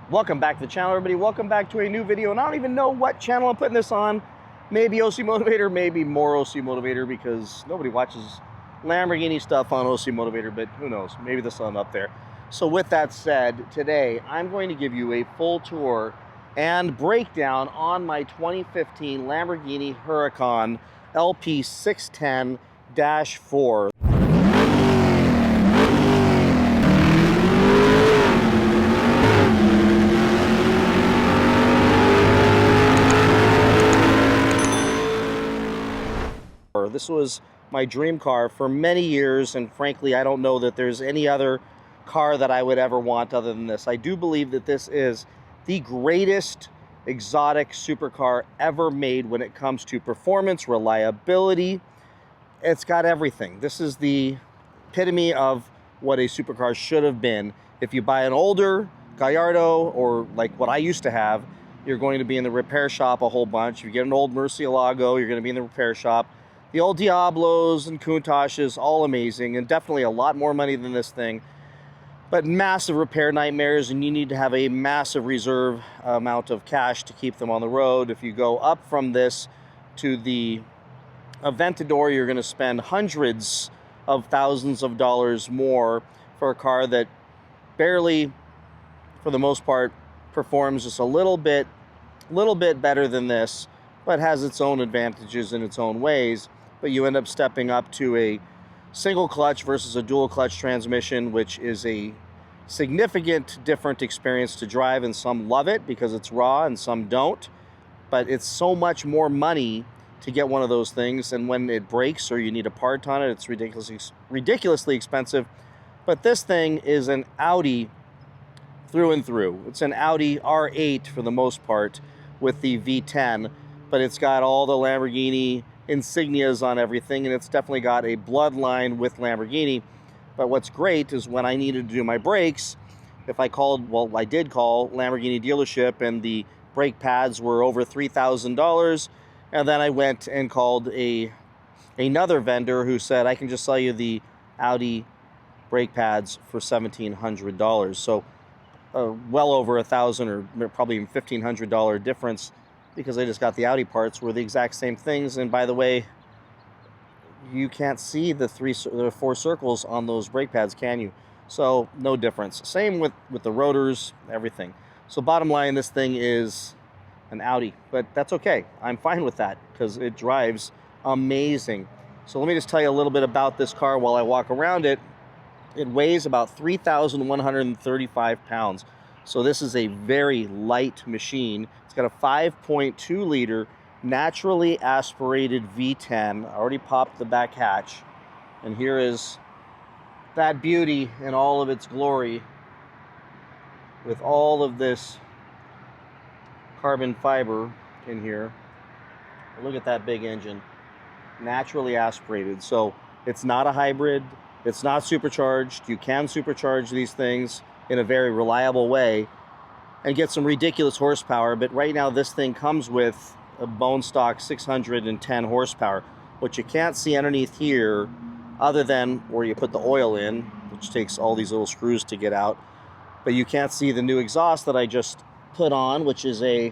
Welcome back to the channel, everybody. Welcome back to a new video, and I don't even know what channel I'm putting this on. Maybe OC Motivator, maybe more OC Motivator, because nobody watches Lamborghini stuff on OC Motivator, but who knows, maybe this one up there. So with that said, today I'm going to give you a full tour and breakdown on my 2015 Lamborghini Huracan LP610-4. This was my dream car for many years, and frankly, I don't know that there's any other car that I would ever want other than this. I do believe that this is the greatest exotic supercar ever made when it comes to performance, reliability. It's got everything. This is the epitome of what a supercar should have been. If you buy an older Gallardo, or like what I used to have, you're going to be in the repair shop a whole bunch. If you get an old Murcielago, you're going to be in the repair shop. The old Diablos and Countaches, all amazing, and definitely a lot more money than this thing, but massive repair nightmares, and you need to have a massive reserve amount of cash to keep them on the road. If you go up from this to the Aventador, you're going to spend hundreds of thousands of dollars more for a car that barely, for the most part, performs just a little bit better than this, but has its own advantages in its own ways. But you end up stepping up to a single clutch versus a dual clutch transmission, which is a significant different experience to drive, and some love it because it's raw and some don't. But it's so much more money to get one of those things, and when it breaks or you need a part on it, it's ridiculously expensive. But this thing is an Audi through and through. It's an Audi R8 for the most part with the V10, but it's got all the Lamborghini insignias on everything, and it's definitely got a bloodline with Lamborghini. But what's great is when I needed to do my brakes, if I called, well, I did call Lamborghini dealership, and the brake pads were over $3,000, and then I went and called another vendor who said, I can just sell you the Audi brake pads for $1,700. So well over $1,000 or probably even $1,500 difference, because I just got the Audi parts, were the exact same things. And by the way, you can't see the four circles on those brake pads, can you? So no difference. Same with the rotors, everything. So bottom line, this thing is an Audi, but that's okay. I'm fine with that because it drives amazing. So let me just tell you a little bit about this car while I walk around it. It weighs about 3,135 pounds. So this is a very light machine. It's got a 5.2 liter naturally aspirated V10. I already popped the back hatch. And here is that beauty in all of its glory, with all of this carbon fiber in here. Look at that big engine. Naturally aspirated. So it's not a hybrid. It's not supercharged. You can supercharge these things in a very reliable way and get some ridiculous horsepower, but right now this thing comes with a bone stock 610 horsepower. What you can't see underneath here, other than where you put the oil in, which takes all these little screws to get out, but you can't see the new exhaust that I just put on, which is a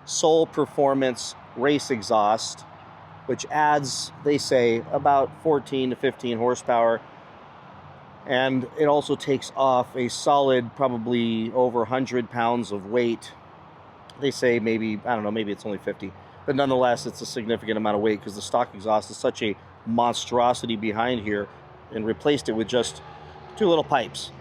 Soul Performance race exhaust, which adds, they say, about 14 to 15 horsepower. And it also takes off a solid, probably over 100 pounds of weight. They say maybe, I don't know, maybe it's only 50. But nonetheless, it's a significant amount of weight because the stock exhaust is such a monstrosity behind here, and replaced it with just two little pipes.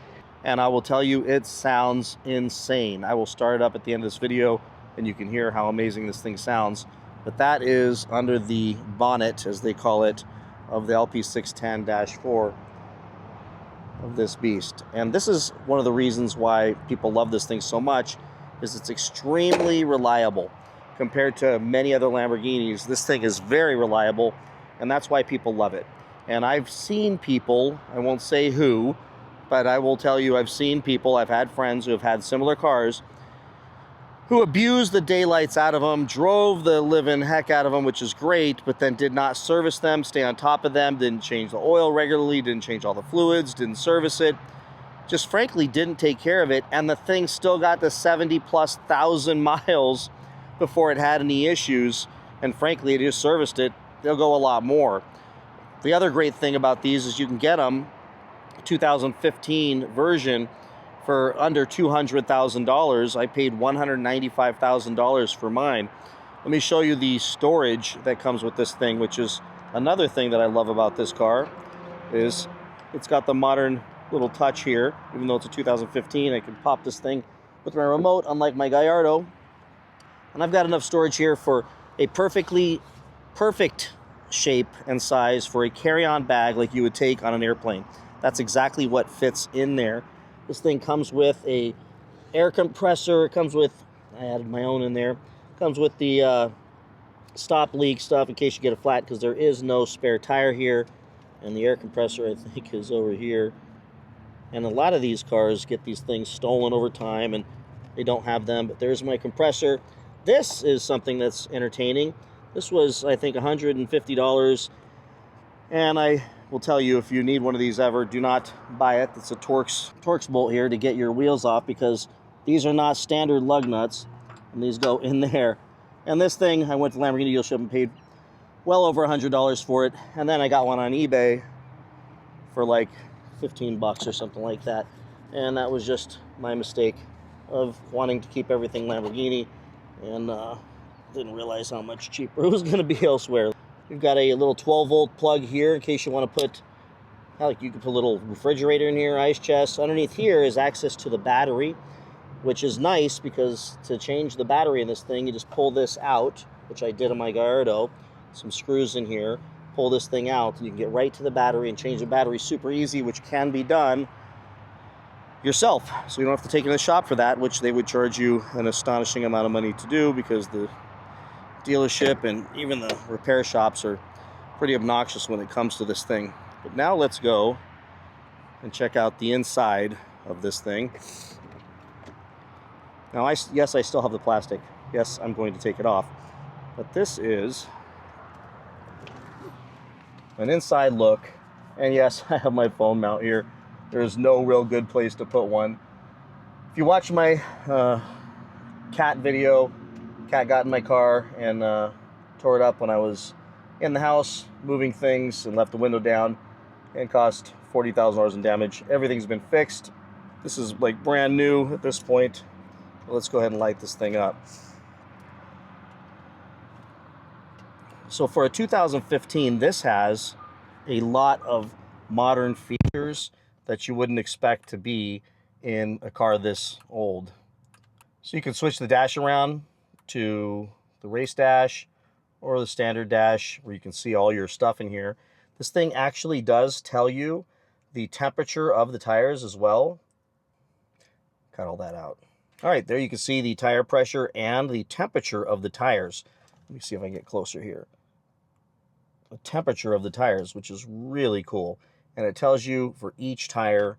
And I will tell you, it sounds insane. I will start it up at the end of this video, and you can hear how amazing this thing sounds. But that is under the bonnet, as they call it, of the LP610-4. Of this beast. And this is one of the reasons why people love this thing so much, is it's extremely reliable compared to many other Lamborghinis. This thing is very reliable, and that's why people love it. And I've seen people, I won't say who, but I will tell you, I've seen people, I've had friends who have had similar cars who abused the daylights out of them, drove the living heck out of them, which is great, but then did not service them, stay on top of them, didn't change the oil regularly, didn't change all the fluids, didn't service it, just frankly didn't take care of it, and the thing still got to 70,000+ miles before it had any issues. And frankly, it just serviced it. They'll go a lot more. The other great thing about these is you can get them 2015 version for under $200,000. I paid $195,000 for mine. Let me show you the storage that comes with this thing, which is another thing that I love about this car. Is it's got the modern little touch here. Even though it's a 2015, I can pop this thing with my remote, unlike my Gallardo. And I've got enough storage here for a perfect shape and size for a carry-on bag like you would take on an airplane. That's exactly what fits in there. This thing comes with a air compressor. It comes with, I added my own in there. Comes with the stop leak stuff in case you get a flat, because there is no spare tire here. And the air compressor, I think, is over here. And a lot of these cars get these things stolen over time, and they don't have them. But there's my compressor. This is something that's entertaining. This was, I think, $150. And I will tell you, if you need one of these ever, do not buy it. It's a Torx bolt here to get your wheels off, because these are not standard lug nuts. And these go in there. And this thing, I went to Lamborghini dealership and paid well over $100 for it. And then I got one on eBay for like 15 bucks or something like that. And that was just my mistake of wanting to keep everything Lamborghini, and didn't realize how much cheaper it was going to be elsewhere. You've got a little 12-volt plug here in case you want to put, like, you can put a little refrigerator in here, ice chest. Underneath here is access to the battery, which is nice, because to change the battery in this thing, you just pull this out, which I did on my Gallardo. Some screws in here, pull this thing out, and you can get right to the battery and change the battery super easy, which can be done yourself. So you don't have to take it to the shop for that, which they would charge you an astonishing amount of money to do, because the dealership and even the repair shops are pretty obnoxious when it comes to this thing. But now let's go and check out the inside of this thing. Now, yes, I still have the plastic. Yes, I'm going to take it off. But this is an inside look. And yes, I have my phone mount here. There's no real good place to put one. If you watch my cat video, cat got in my car and tore it up when I was in the house moving things, and left the window down, and cost $40,000 in damage. Everything's been fixed. This is like brand new at this point. Let's go ahead and light this thing up. So for a 2015, this has a lot of modern features that you wouldn't expect to be in a car this old. So you can switch the dash around to the race dash or the standard dash, where you can see all your stuff in here. This thing actually does tell you the temperature of the tires as well. Cut all that out. All right, there you can see the tire pressure and the temperature of the tires. Let me see if I can get closer here. The temperature of the tires, which is really cool. And it tells you for each tire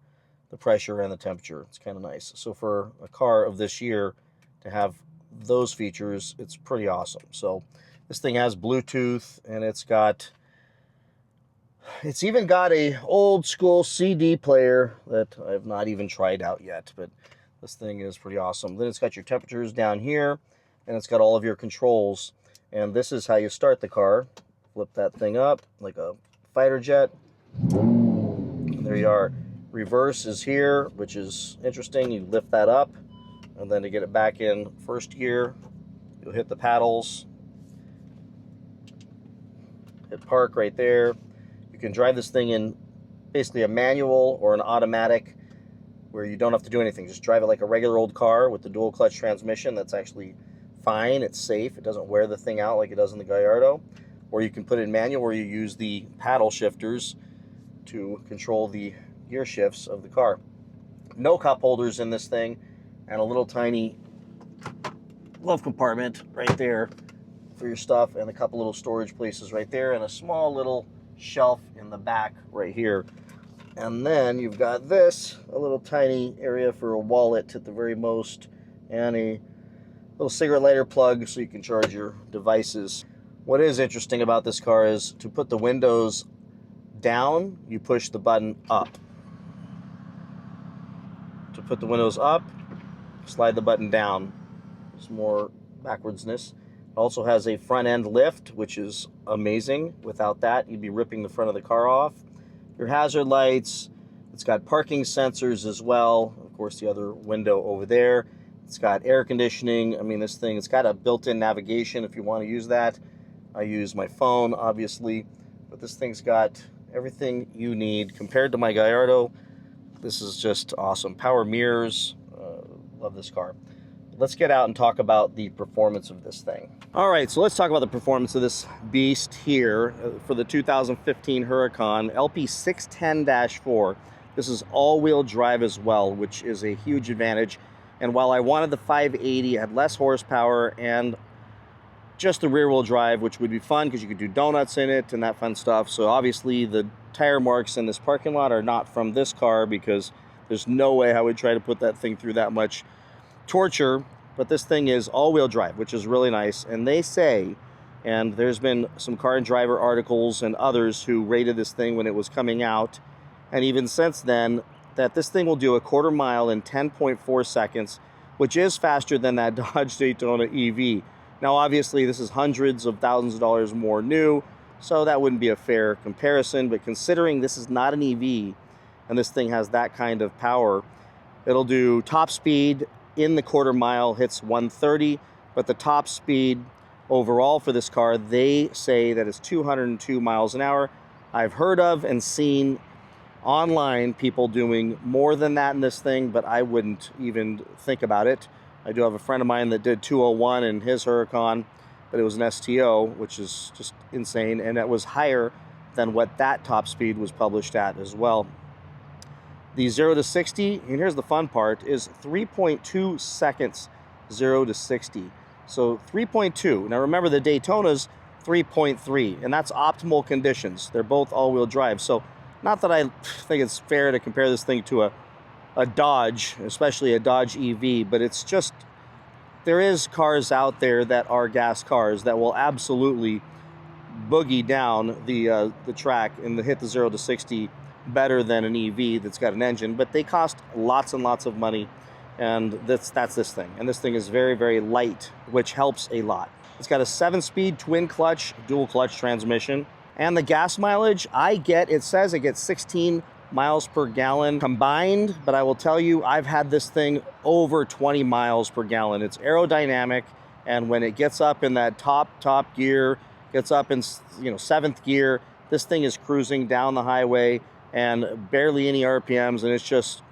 the pressure and the temperature. It's kind of nice. So for a car of this year to have those features, it's pretty awesome. So this thing has Bluetooth, and it's even got a old school CD player that I've not even tried out yet, but this thing is pretty awesome. Then it's got your temperatures down here, and it's got all of your controls. And this is how you start the car. Flip that thing up like a fighter jet. And there you are. Reverse is here, which is interesting. You lift that up, and then to get it back in first gear, you'll hit the paddles. Hit park right there. You can drive this thing in basically a manual or an automatic, where you don't have to do anything. Just drive it like a regular old car with the dual clutch transmission. That's actually fine. It's safe. It doesn't wear the thing out like it does in the Gallardo. Or you can put it in manual, where you use the paddle shifters to control the gear shifts of the car. No cup holders in this thing, and a little tiny glove compartment right there for your stuff, and a couple little storage places right there, and a small little shelf in the back right here. And then you've got this, a little tiny area for a wallet at the very most, and a little cigarette lighter plug so you can charge your devices. What is interesting about this car is to put the windows down, you push the button up. to put the windows up, slide the button down. There's more backwardsness. It also has a front end lift, which is amazing. Without that, you'd be ripping the front of the car off. Your hazard lights. It's got parking sensors as well. Of course, the other window over there. It's got air conditioning. I mean, this thing, it's got a built-in navigation if you want to use that. I use my phone, obviously, but this thing's got everything you need. Compared to my Gallardo, this is just awesome. Power mirrors. Love this car. Let's get out and talk about the performance of this thing. All right, so let's talk about the performance of this beast here for the 2015 Huracan LP610-4. This is all-wheel drive as well, which is a huge advantage. And while I wanted the 580, it had less horsepower and just the rear-wheel drive, which would be fun because you could do donuts in it and that fun stuff. So obviously the tire marks in this parking lot are not from this car, because there's no way I would try to put that thing through that much torture. But this thing is all-wheel drive, which is really nice. And they say, and there's been some Car and Driver articles and others who rated this thing when it was coming out, and even since then, that this thing will do a quarter mile in 10.4 seconds, which is faster than that Dodge Daytona EV. Now, obviously, this is hundreds of thousands of dollars more new, so that wouldn't be a fair comparison. But considering this is not an EV, and this thing has that kind of power, it'll do top speed in the quarter mile, hits 130, but the top speed overall for this car, they say that it's 202 miles an hour. I've heard of and seen online people doing more than that in this thing, but I wouldn't even think about it. I do have a friend of mine that did 201 in his Huracan, but it was an STO, which is just insane, and it was higher than what that top speed was published at as well. The 0 to 60, and here's the fun part, is 3.2 seconds 0 to 60. So 3.2. Now remember, the Daytona's 3.3, and that's optimal conditions. They're both all-wheel drive. So not that I think it's fair to compare this thing to a Dodge, especially a Dodge EV, but it's just, there is cars out there that are gas cars that will absolutely boogie down the track and hit the 0 to 60 better than an EV that's got an engine, but they cost lots and lots of money, and that's this thing. And this thing is very, very light, which helps a lot. It's got a 7-speed twin clutch, dual clutch transmission, and the gas mileage it says it gets 16 miles per gallon combined, but I will tell you, I've had this thing over 20 miles per gallon. It's aerodynamic, and when it gets up in that top gear, gets up in 7th gear, this thing is cruising down the highway and barely any RPMs, and it's just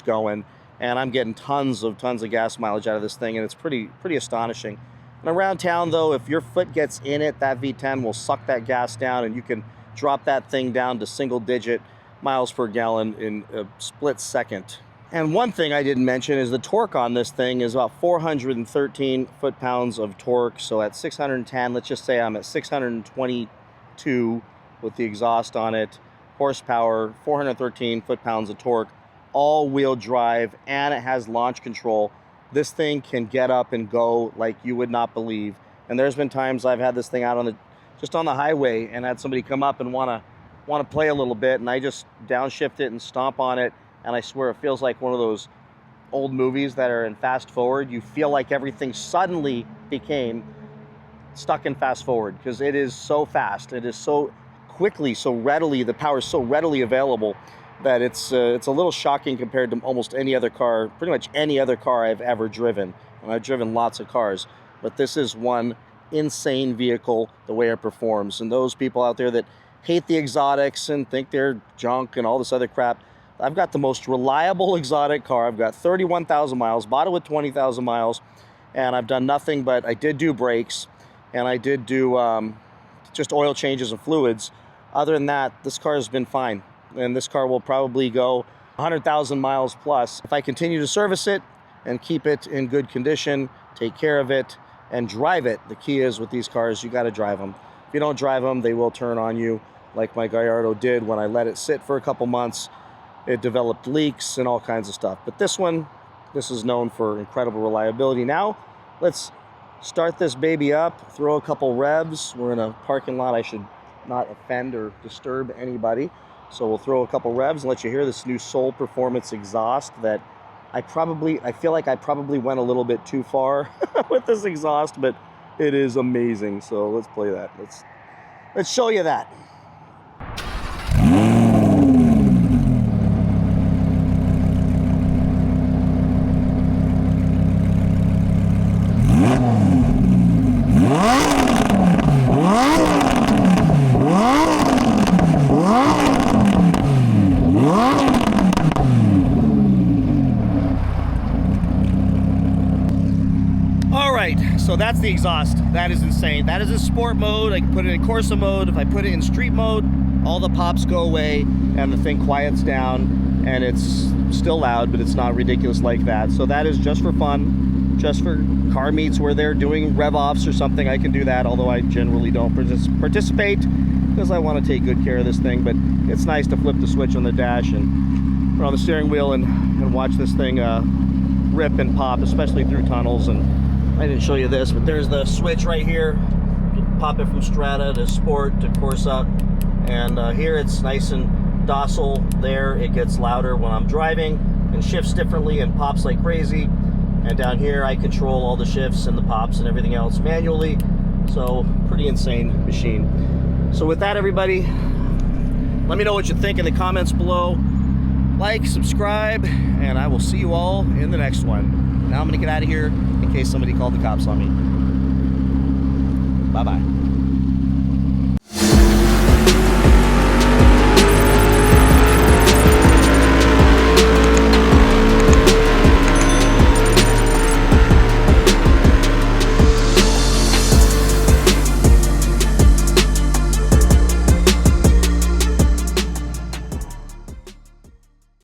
going. And I'm getting tons of gas mileage out of this thing, and it's pretty astonishing. And around town, though, if your foot gets in it, that V10 will suck that gas down, and you can drop that thing down to single-digit miles per gallon in a split second. And one thing I didn't mention is the torque on this thing is about 413 foot-pounds of torque. So at 610, let's just say I'm at 622 with the exhaust on it. Horsepower, 413 foot-pounds of torque, all-wheel drive, and it has launch control. This thing can get up and go like you would not believe. And there's been times I've had this thing out just on the highway and had somebody come up and want to play a little bit, and I just downshift it and stomp on it, and I swear it feels like one of those old movies that are in fast forward. You feel like everything suddenly became stuck in fast forward, because it is so fast. It is so quickly, so readily, the power is so readily available that it's a little shocking compared to almost any other car, pretty much any other car I've ever driven. And I've driven lots of cars, but this is one insane vehicle, the way it performs. And those people out there that hate the exotics and think they're junk and all this other crap, I've got the most reliable exotic car. I've got 31,000 miles, bought it with 20,000 miles, and I've done nothing but, I did do brakes, and I did do just oil changes and fluids. Other than that, this car has been fine, and this car will probably go 100,000 miles plus if I continue to service it and keep it in good condition, take care of it, and drive it. The key is with these cars, you got to drive them. If you don't drive them, they will turn on you, like my Gallardo did when I let it sit for a couple months. It developed leaks and all kinds of stuff. But this is known for incredible reliability. Now, let's start this baby up, throw a couple revs. We're in a parking lot. I should not offend or disturb anybody. So we'll throw a couple revs and let you hear this new Soul Performance exhaust that I feel like I probably went a little bit too far with this exhaust, but it is amazing. So let's play that. Let's show you that. So that's the exhaust. That is insane. That is in sport mode. I can put it in Corsa mode. If I put it in street mode, all the pops go away and the thing quiets down, and it's still loud, but it's not ridiculous like that. So that is just for fun, just for car meets where they're doing rev offs or something. I can do that, although I generally don't participate because I want to take good care of this thing. But it's nice to flip the switch on the dash and put on the steering wheel and watch this thing rip and pop, especially through tunnels. And I didn't show you this, but there's the switch right here. You pop it from Strata to Sport to Corsa, and here it's nice and docile. There it gets louder when I'm driving and shifts differently and pops like crazy. And down here I control all the shifts and the pops and everything else manually. So pretty insane machine. So with that, everybody, let me know what you think in the comments below. Like, subscribe, and I will see you all in the next one. Now I'm gonna get out of here in case somebody called the cops on me. Bye-bye.